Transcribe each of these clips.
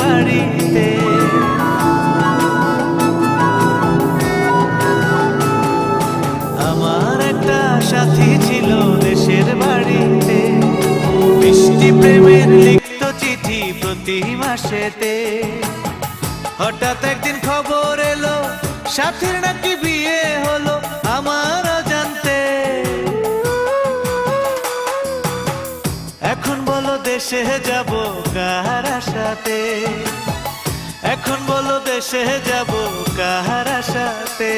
বাড়িতে। আমার একটা সাথী ছিল দেশের বাড়িতে, মিষ্টি প্রেমের লিখত চিঠি প্রতি মাসেতে। হঠাৎ একদিন খবর এলো সাথীর নাকি বিয়ে হলো আমার অজান্তে। এখন বলো দেশে যাব কার আশাতে, এখন বলো দেশে যাব কার আশাতে।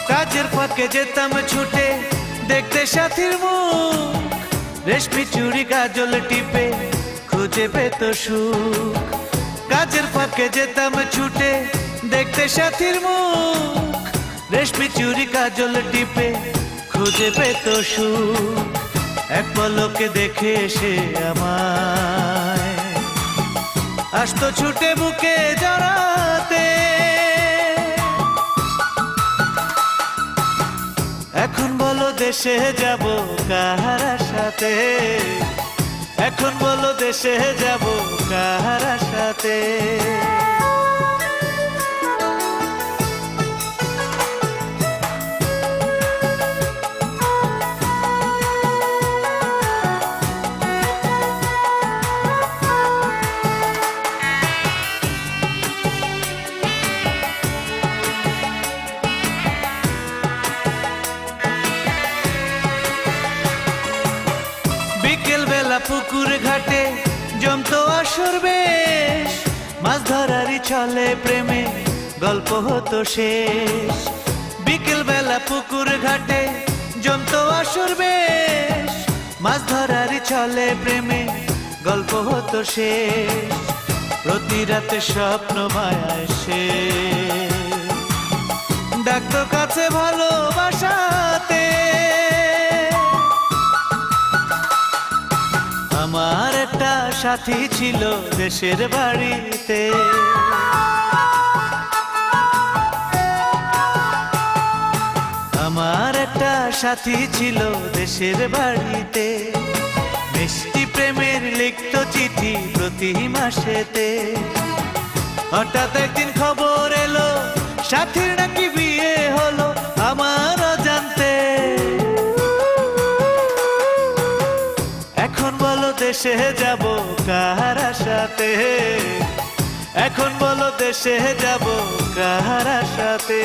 কাজের ফাঁকে যেতাম ছুটে দেখতে সাথীর মুখ, রেশমি চুড়ি কাজল টিপে খুঁজে পেত সুখ। কাজের ফাঁকে যেতাম ছুটে দেখতে সাথীর মুখ, রেশমি চুড়ি কাজল টিপে খুঁজে পেত সুখ। এক পলকে দেখে এসে আমায় আসতো ছুটে বুকে জড়াতে। এখন বলো দেশে যাব কার আশাতে, এখন বলো দেশে যাব কার আশাতে। বিকেল বেলা পুকুর ঘাটে জমতো আসর বেশ, মাছ ধরারই ছলে প্রেমে গল্প হতো শেষ। বিকেল বেলা পুকুর ঘাটে জমতো আসর বেশ, মাছ ধরারই ছলে প্রেমে গল্প হতো শেষ। প্রতি রাতে স্বপ্ন মায়ায় সে ডাকতো কাছে ভালোবাসাতে। আমার একটা সাথী ছিল দেশের বাড়িতে, আমার একটা সাথী ছিল দেশের বাড়িতে, মিষ্টি প্রেমের লিখত চিঠি প্রতি মাসেতে। হঠাৎ একদিন খবর এলো সাথীর নাকি বিয়ে হলো আমার অজান্তে। এখন বলো দেশে যাব কার আশাতে, এখন বলো দেশে যাব কার আশাতে।